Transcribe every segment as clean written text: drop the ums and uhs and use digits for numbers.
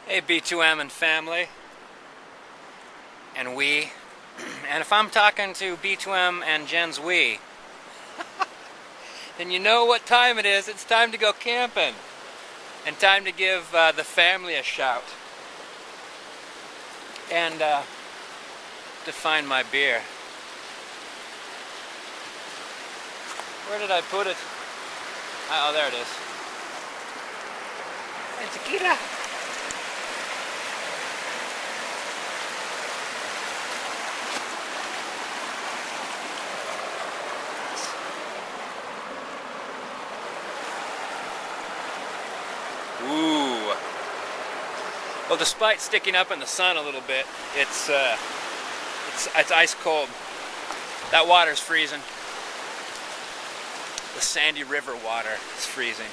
Hey, B2M and family, and we. And if I'm talking to B2M and Jen's we, then you know what time it is. It's time to go camping. And time to give the family a shout. And to find my beer. Where did I put it? Oh, there it is. And tequila. Ooh. Well, despite sticking up in the sun a little bit, it's ice cold. That water's freezing. The Sandy River water is freezing.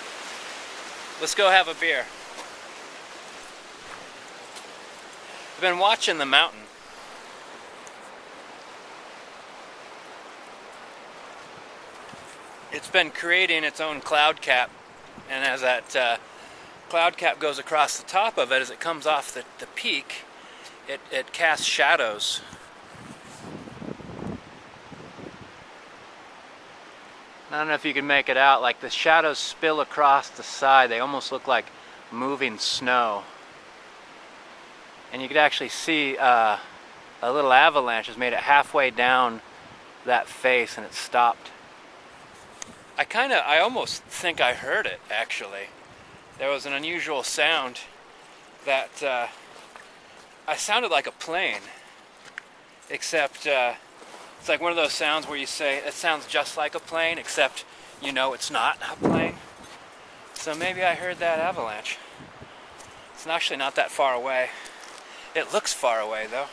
Let's go have a beer. I've been watching the mountain. It's been creating its own cloud cap, and as that cloud cap goes across the top of it, as it comes off the peak, it casts shadows. I don't know if you can make it out, like the shadows spill across the side. They almost look like moving snow. And you could actually see a little avalanche has made it halfway down that face and it stopped. I almost think I heard it, actually. There was an unusual sound that I sounded like a plane, except it's like one of those sounds where you say, it sounds just like a plane, except you know it's not a plane. So maybe I heard that avalanche. It's actually not that far away. It looks far away though.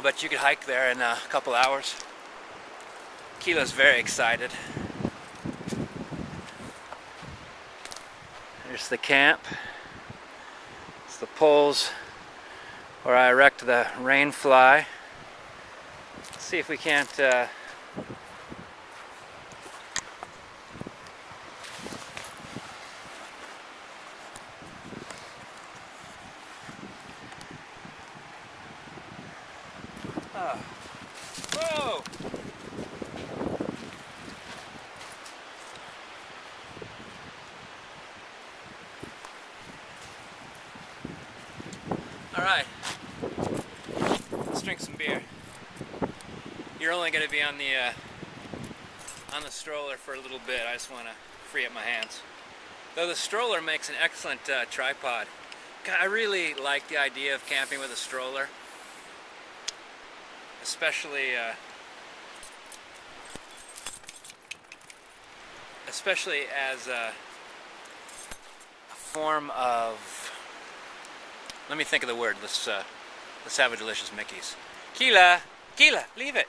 But you could hike there in a couple hours. Kila's very excited. There's the camp. It's the poles where I erect the rain fly. Let's see if we can't oh. Whoa! Alright, let's drink some beer. You're only going to be on the stroller for a little bit. I just want to free up my hands. Though the stroller makes an excellent tripod. I really like the idea of camping with a stroller. Especially as a form of... Let me think of the word. Let's have a delicious Mickey's. Kila! Kila! Leave it!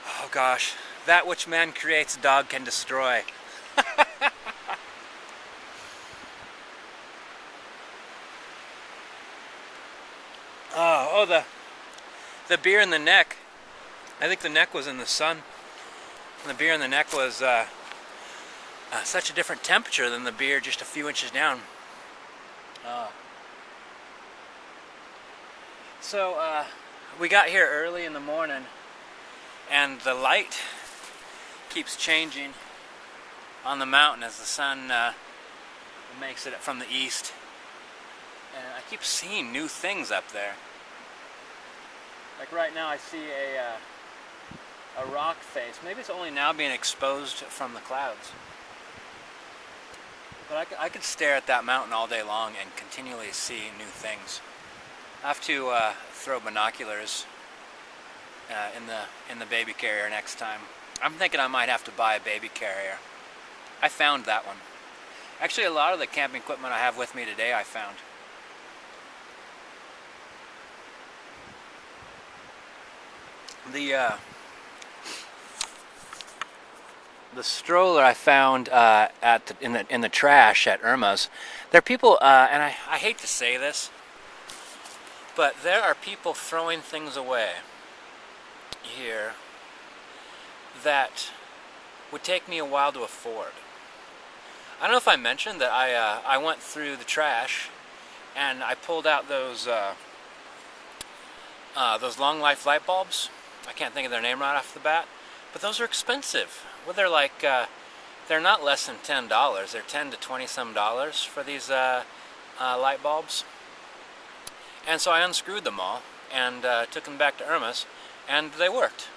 Oh gosh. That which man creates, dog can destroy. The beer in the neck. I think the neck was in the sun. And the beer in the neck was such a different temperature than the beer just a few inches down. So we got here early in the morning, and the light keeps changing on the mountain as the sun makes it from the east. And I keep seeing new things up there. Like right now I see a rock face. Maybe it's only now being exposed from the clouds. But I could stare at that mountain all day long and continually see new things. I have to throw binoculars in the baby carrier next time. I'm thinking I might have to buy a baby carrier. I found that one. Actually, a lot of the camping equipment I have with me today I found. The stroller I found in the trash at Irma's. There are people, and I hate to say this, but there are people throwing things away here that would take me a while to afford. I don't know if I mentioned that I went through the trash and I pulled out those long life light bulbs. I can't think of their name right off the bat, but those are expensive. Well, they're like they're not less than $10. They're 10 to 20 some dollars for these light bulbs. And so I unscrewed them all and took them back to Irma's, and they worked.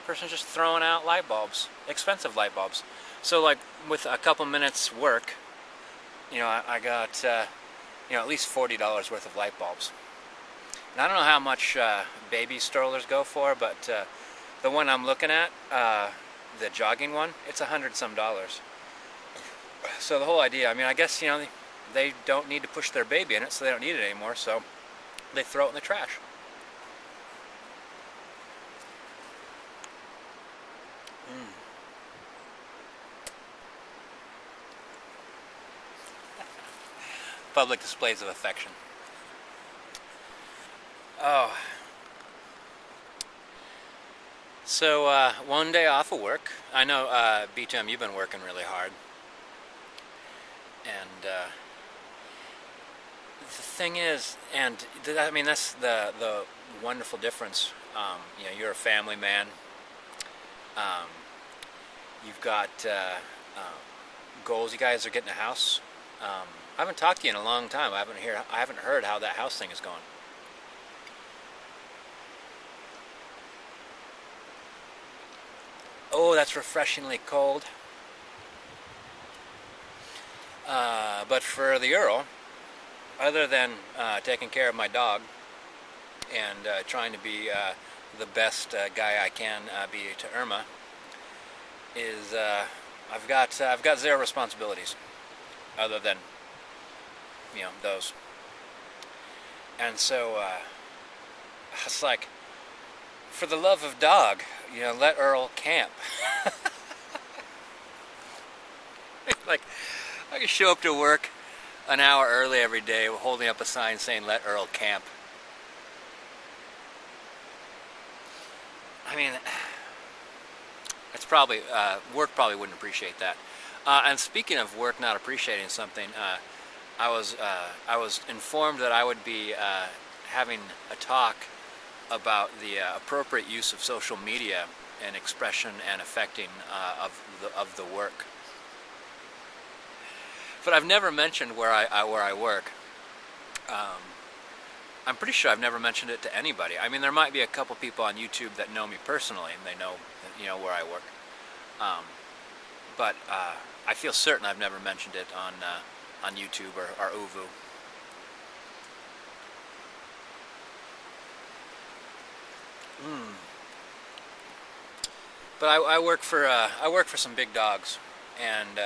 Person's just throwing out light bulbs, expensive light bulbs. So like with a couple minutes work, you know, I got you know, at least $40 worth of light bulbs. And I don't know how much baby strollers go for, but the one I'm looking at, the jogging one, it's $100 some. So the whole idea, I mean, I guess, you know, they don't need to push their baby in it, so they don't need it anymore, so they throw it in the trash. Public displays of affection. Oh. So, one day off of work. I know, B2M, you've been working really hard. And, the thing is, and I mean, that's the wonderful difference. You know, you're a family man. You've got goals. You guys are getting a house. I haven't talked to you in a long time. I haven't heard how that house thing is going. Oh, that's refreshingly cold. But for the Earl, other than taking care of my dog and trying to be the best guy I can be to Irma, is I've got 0 responsibilities other than, you know, those. And so it's like, for the love of dog, you know, let Earl camp. Like, I can show up to work an hour early every day holding up a sign saying, let Earl camp. I mean, it's probably, work probably wouldn't appreciate that. And speaking of work not appreciating something, I was informed that I would be having a talk about the appropriate use of social media and expression and affecting of the work. But I've never mentioned where I work. I'm pretty sure I've never mentioned it to anybody. I mean, there might be a couple people on YouTube that know me personally, and they know, you know, where I work. But I feel certain I've never mentioned it on YouTube or Uvu. But I work for some big dogs, and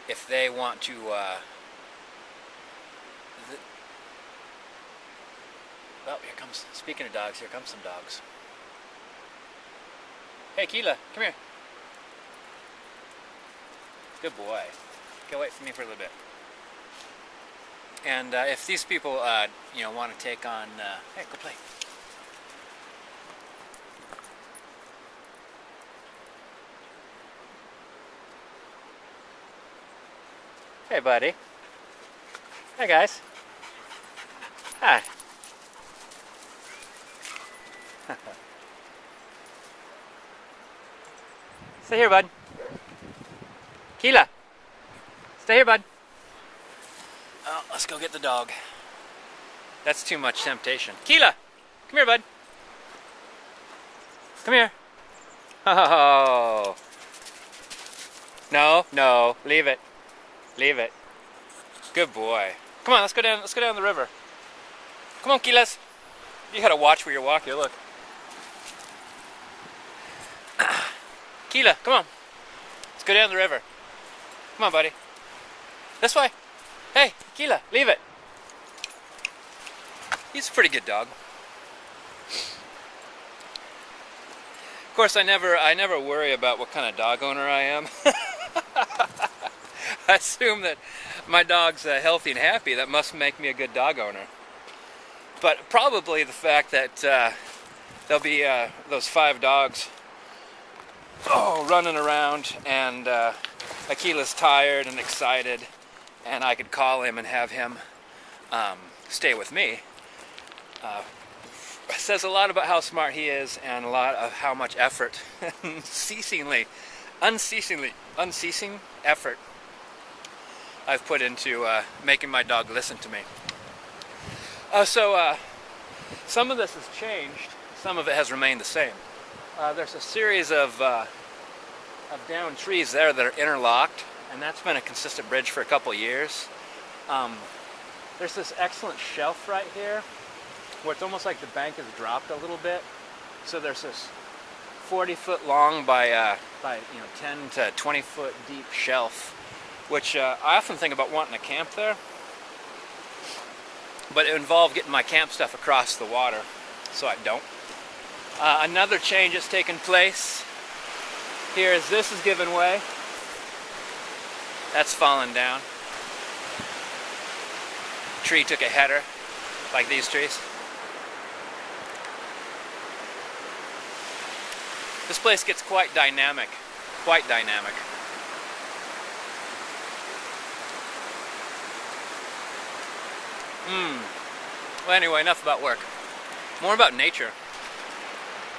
if they want to, well, here comes. Speaking of dogs, here comes some dogs. Hey, Keela, come here. Good boy. Okay, wait for me for a little bit. And if these people, you know, want to take on, hey, go play. Hey, buddy. Hey, guys. Hi. Stay here, bud. Keela. Stay here, bud. Oh, let's go get the dog. That's too much temptation. Keela! Come here, bud. Come here. Oh. No, no. Leave it. Leave it. Good boy. Come on, let's go down the river. Come on, Keelas. You gotta watch where you're walking. Look. Keela, come on. Let's go down the river. Come on, buddy. This way. Hey, Keela, leave it. He's a pretty good dog. Of course, I never worry about what kind of dog owner I am. I assume that my dog's healthy and happy. That must make me a good dog owner. But probably the fact that there'll be those 5 dogs running around and Akila's tired and excited, and I could call him and have him stay with me. Says a lot about how smart he is and a lot of how much effort, unceasing effort I've put into making my dog listen to me. So some of this has changed, some of it has remained the same. There's a series of downed trees there that are interlocked, and that's been a consistent bridge for a couple years. There's this excellent shelf right here where it's almost like the bank has dropped a little bit. So there's this 40-foot long by 10 to 20-foot deep shelf, which I often think about wanting to camp there, but it involved getting my camp stuff across the water, so I don't. Another change has taken place. Here is this is given way. That's fallen down. Tree took a header, like these trees. This place gets quite dynamic, quite dynamic. Well, anyway, enough about work. More about nature.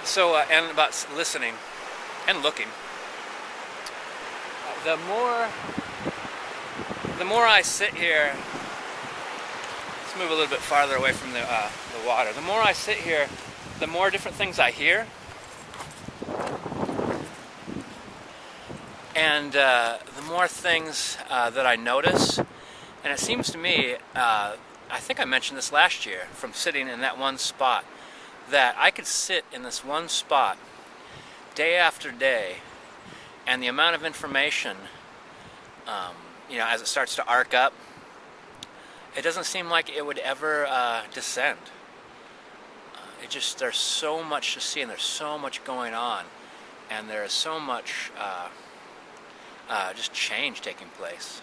So, and about listening and looking. The more I sit here, let's move a little bit farther away from the water. The more I sit here, the more different things I hear. And the more things that I notice. And it seems to me, I think I mentioned this last year, from sitting in that one spot, that I could sit in this one spot day after day, and the amount of information, as it starts to arc up, it doesn't seem like it would ever descend. There's so much to see, and there's so much going on, and there's so much just change taking place.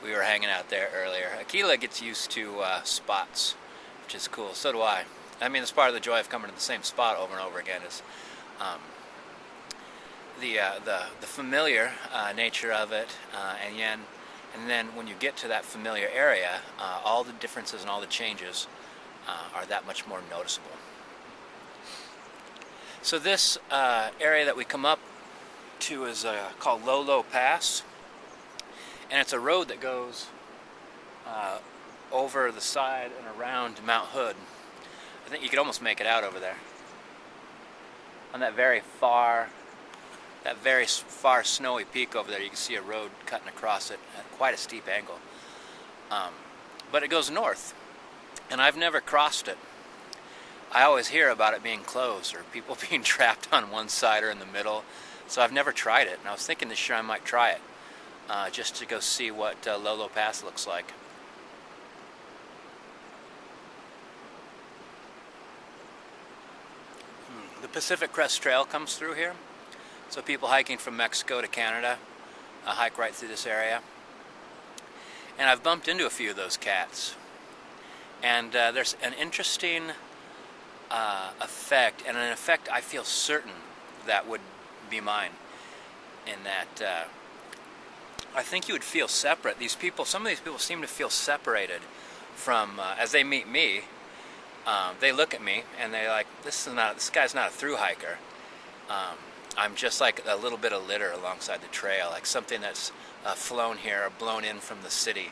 We were hanging out there earlier. Akila gets used to spots, which is cool. So do I. I mean, it's part of the joy of coming to the same spot over and over again is the familiar nature of it, and then when you get to that familiar area, all the differences and all the changes are that much more noticeable. So this area that we come up to is called Low Pass. And it's a road that goes over the side and around Mount Hood. I think you could almost make it out over there. On that very far snowy peak over there, you can see a road cutting across it at quite a steep angle. But it goes north, and I've never crossed it. I always hear about it being closed or people being trapped on one side or in the middle, so I've never tried it. And I was thinking this year I might try it. Just to go see what Low Pass looks like. The Pacific Crest Trail comes through here, so people hiking from Mexico to Canada hike right through this area. And I've bumped into a few of those cats. And there's an interesting effect, and an effect I feel certain that would be mine, in that I think you would feel separate. Some of these people seem to feel separated from, as they meet me, they look at me and they're like, this guy's not a through hiker. I'm just like a little bit of litter alongside the trail, like something that's flown here or blown in from the city.